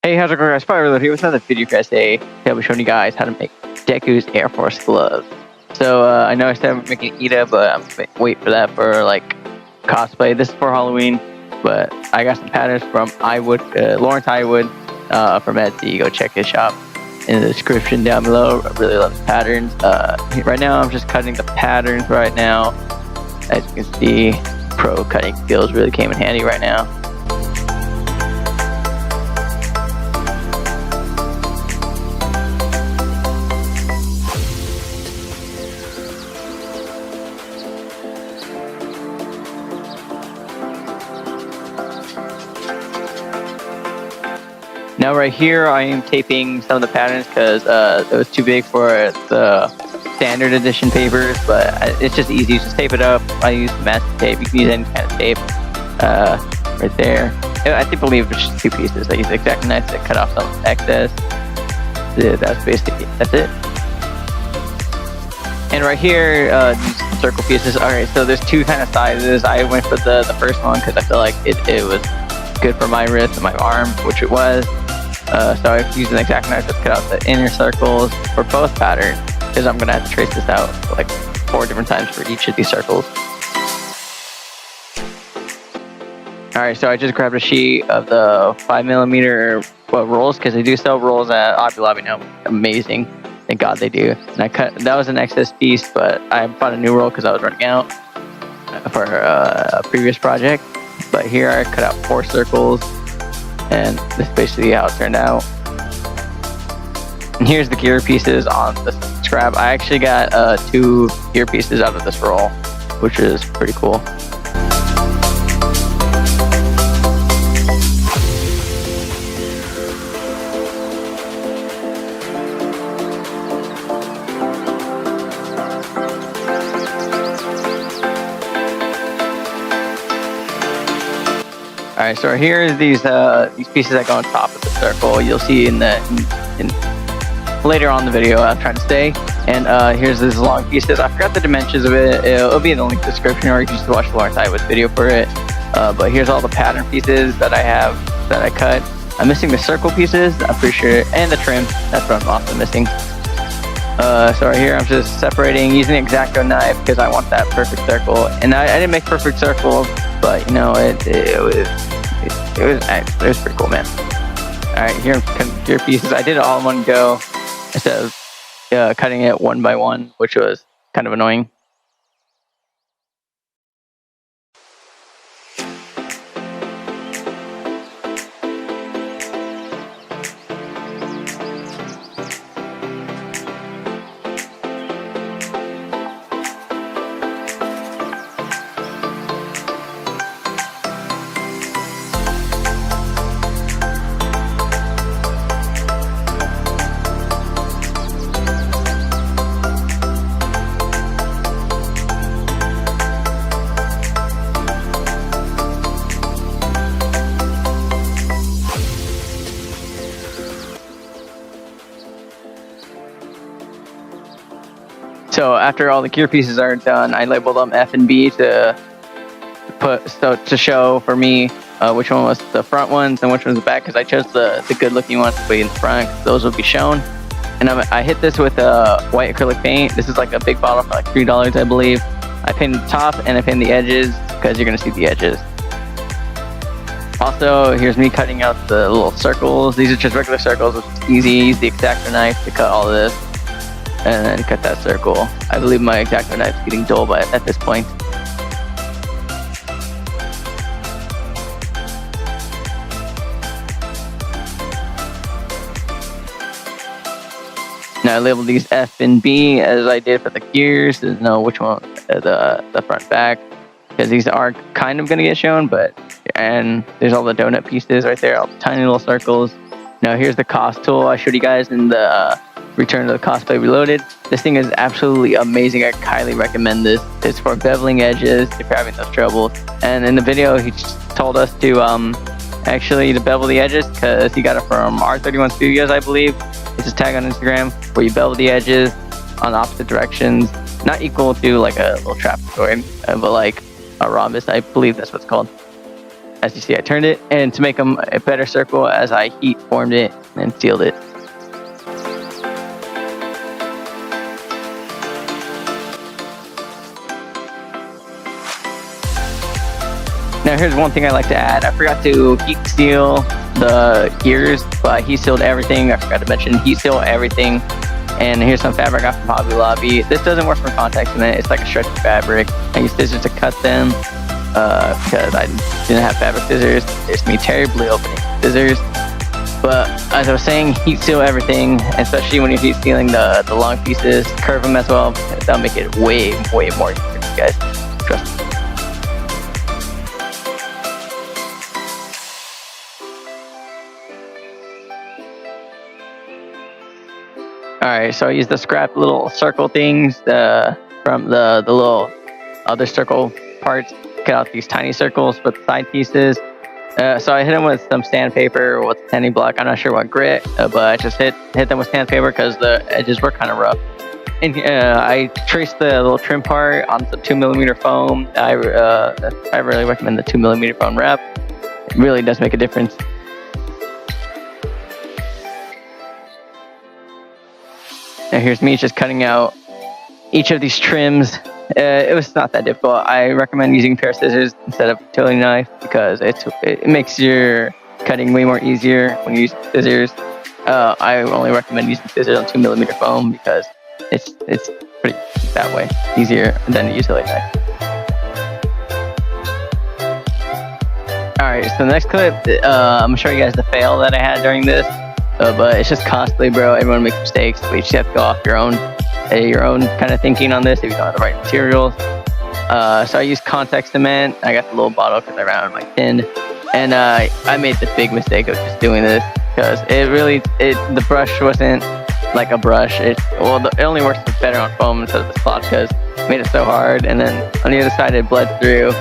Hey, how's it going, guys? Spyro here with another video for you guys today. Today I'll be showing you guys how to make Deku's AirForce gloves. So, I know I said I'm making Ida, but I'm gonna wait for that for, like, cosplay. This is for Halloween, but I got some patterns from Lawrence Iwood, from Etsy. Go check his shop in the description down below. I really love his patterns. Right now, I'm just cutting the patterns right now. As you can see, pro cutting skills really came in handy right now. Now right here I am taping some of the patterns because it was too big for the standard edition papers, but it's just easy. Just tape it up. I use masking tape. You can use any kind of tape right there. I believe it's just two pieces. I use X-Acto knives to cut off some excess. That's it. And right here, these circle pieces. Alright, so there's two kind of sizes. I went for the first one because I feel like it was good for my wrist and my arm, which it was. So I used an X-Acto knife to cut out the inner circles for both patterns, because I'm going to have to trace this out like 4 different times for each of these circles. Alright, so I just grabbed a sheet of the 5mm rolls, because they do sell rolls at Hobby Lobby now. Amazing. Thank God they do. And that was an excess piece, but I found a new roll because I was running out for a previous project. But here I cut out 4 circles, and this is basically how it turned out. And here's the gear pieces on the scrap. I actually got 2 gear pieces out of this roll, which is pretty cool. Alright, so here is these pieces that go on top of the circle. You'll see in later on in the video I'm trying to say. And here's these long pieces. I forgot the dimensions of it. It'll be in the link description, or you can just watch the Lawrence Iwood video for it. But here's all the pattern pieces that I cut. I'm missing the circle pieces, I'm pretty sure, and the trim. That's what I'm also missing. So right here I'm just separating using the X-Acto knife because I want that perfect circle. And I didn't make perfect circles, but you know it was pretty cool, man. Alright, here I'm cutting gear pieces. I did it all in one go instead of cutting it one by one, which was kind of annoying. So after all the gear pieces are done, I labeled them F and B to show for me which one was the front ones and which one was the back, because I chose the good looking ones to be in the front. Those will be shown. And I hit this with white acrylic paint. This is like a big bottle for like $3, I believe. I painted the top and I painted the edges because you're gonna see the edges. Also, here's me cutting out the little circles. These are just regular circles, which is easy. Use the X-Acto knife to cut all of this. And then cut that circle. I believe my X-Acto knife is getting dull at this point. Now I labeled these F and B as I did for the gears to know which one the front back, because these are kind of going to get shown. And there's all the donut pieces right there, all the tiny little circles. Now here's the cost tool I showed you guys in the Return to the Cosplay Reloaded. This thing is absolutely amazing. I highly recommend this. It's for beveling edges if you're having those troubles. And in the video, he just told us to actually bevel the edges because he got it from R31 Studios, I believe. It's his tag on Instagram, where you bevel the edges on opposite directions. Not equal to like a little trapdoor, but like a rhombus. I believe that's what it's called. As you see, I turned it, and to make them a better circle, as I heat formed it and sealed it. Now here's one thing I like to add. I forgot to heat seal the gears, but I heat sealed everything. I forgot to mention heat seal everything. And here's some fabric I got from Hobby Lobby. This doesn't work for contact cement. It's like a stretchy fabric. I used scissors to cut them because I didn't have fabric scissors. It's me terribly opening scissors. But as I was saying, heat seal everything, especially when you're heat sealing the long pieces. Curve them as well. That'll make it way more easier for you guys. Trust me. Alright, so I used the scrap little circle things from the little other circle parts, cut out these tiny circles with the side pieces. So I hit them with some sandpaper with sanding block. I'm not sure what grit, but I just hit them with sandpaper because the edges were kind of rough. And I traced the little trim part on some 2mm foam. I really recommend the 2mm foam wrap. It really does make a difference. Now here's me just cutting out each of these trims. It was not that difficult. I recommend using a pair of scissors instead of a utility knife because it makes your cutting way more easier when you use scissors. I only recommend using scissors on 2mm foam because it's pretty that way easier than a utility knife. Alright, so the next clip, I'm gonna show you guys the fail that I had during this. But it's just costly, bro. Everyone makes mistakes, but you just have to go off your own kind of thinking on this if you don't have the right materials. So I used contact cement. I got the little bottle because I ran out of my tin, and I made the big mistake of just doing this because the brush wasn't like a brush. It only works better on foam instead of the spot because it made it so hard, and then on the other side it bled through,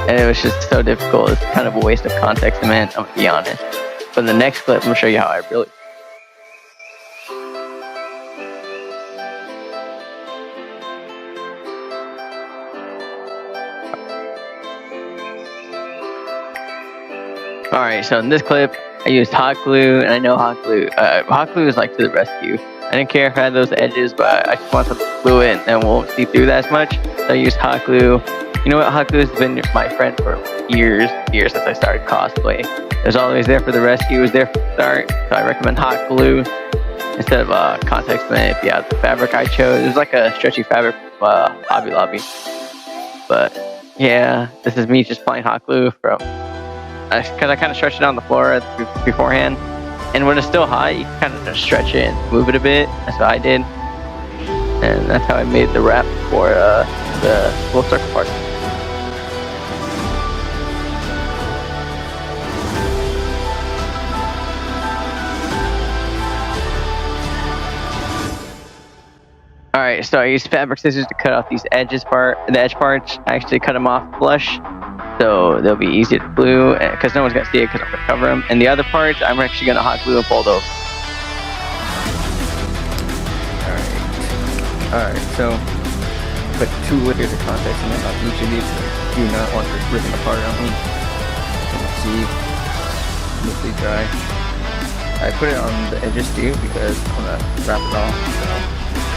and it was just so difficult. It's kind of a waste of contact cement, I'm gonna be honest. But in the next clip, I'm going to show you how I really... Alright, so in this clip, I used hot glue, and I know hot glue is like to the rescue. I didn't care if I had those edges, but I just wanted to glue it, and it won't see through that as much. So I used hot glue. You know what? Hot glue has been my friend for years since I started cosplay. It was always there for the rescue. It was there for the start. So I recommend hot glue instead of contact cement. If you have the fabric I chose, it was like a stretchy fabric from Hobby Lobby. But yeah, this is me just applying hot glue because I kind of stretched it on the floor beforehand. And when it's still hot, you can kind of just stretch it and move it a bit. That's what I did. And that's how I made the wrap for the little circle part. Alright, so I used fabric scissors to cut off these the edge parts. I actually cut them off flush, so they'll be easier to glue, because no one's going to see it because I'm going to cover them. And the other parts, I'm actually going to hot glue and fold over. Alright, so put 2 layers of contact cement on each of these. Do not want this ripping apart on them. See, mostly dry. I put it on the edges too because I'm going to wrap it off. So.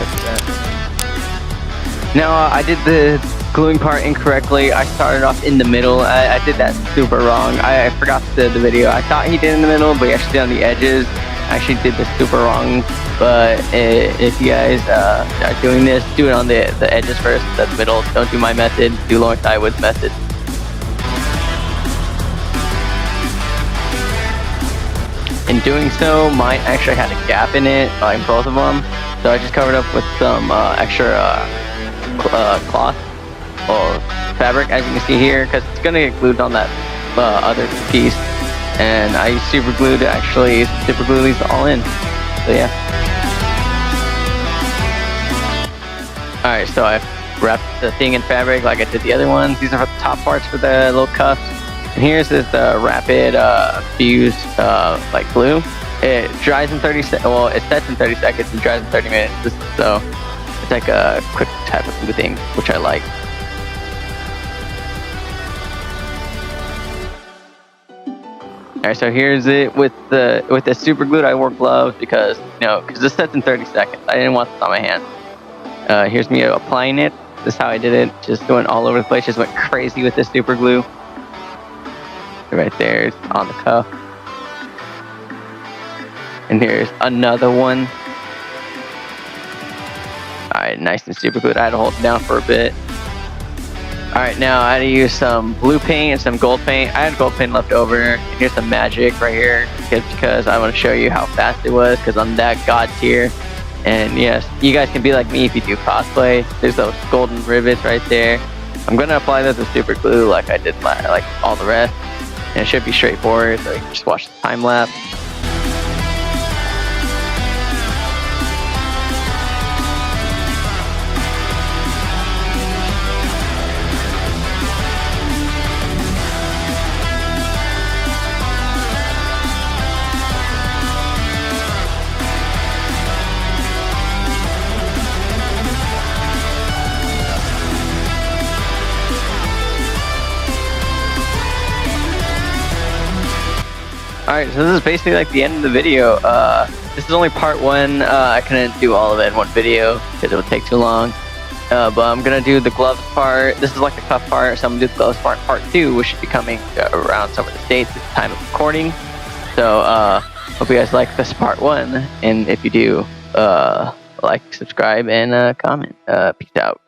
Now I did the gluing part incorrectly. I started off in the middle. I did that super wrong. I forgot the video. I thought he did in the middle, but he actually did on the edges. I actually did this super wrong. But if you guys are doing this, do it on the edges first, the middle. Don't do my method. Do Lawrence Iwood's method. In doing so, mine actually had a gap in it, like both of them. So I just covered up with some extra cloth or fabric, as you can see here, because it's going to get glued on that other piece. And I used super glue to actually super glue these all in. So yeah. Alright, so I wrapped the thing in fabric like I did the other ones. These are the top parts for the little cuffs. And here's this rapid fuse like glue. It dries in 30 seconds. Well, it sets in 30 seconds and dries in 30 minutes. So it's like a quick type of glue thing, which I like. Alright, so here's it with the super glue. I wore gloves because because this sets in 30 seconds. I didn't want this on my hand. Here's me applying it. This is how I did it. Just going all over the place. Just went crazy with this super glue. Right there, it's on the cuff. And here's another one. Alright, nice and super glued. I had to hold it down for a bit. Alright, now I had to use some blue paint and some gold paint. I had gold paint left over. And here's some magic right here. Because I want to show you how fast it was. Because I'm that god tier. And yes, you guys can be like me if you do cosplay. There's those golden rivets right there. I'm going to apply those with super glue like I did like all the rest. And it should be straightforward. So you can just watch the time lapse. Alright, so this is basically like the end of the video. This is only part 1. I couldn't do all of it in one video because it would take too long. But I'm going to do the gloves part. This is like the cuff part, so I'm going to do the gloves part 2, which should be coming around some of the states at the time of recording. So, hope you guys like this part 1. And if you do, like, subscribe, and comment. Peace out.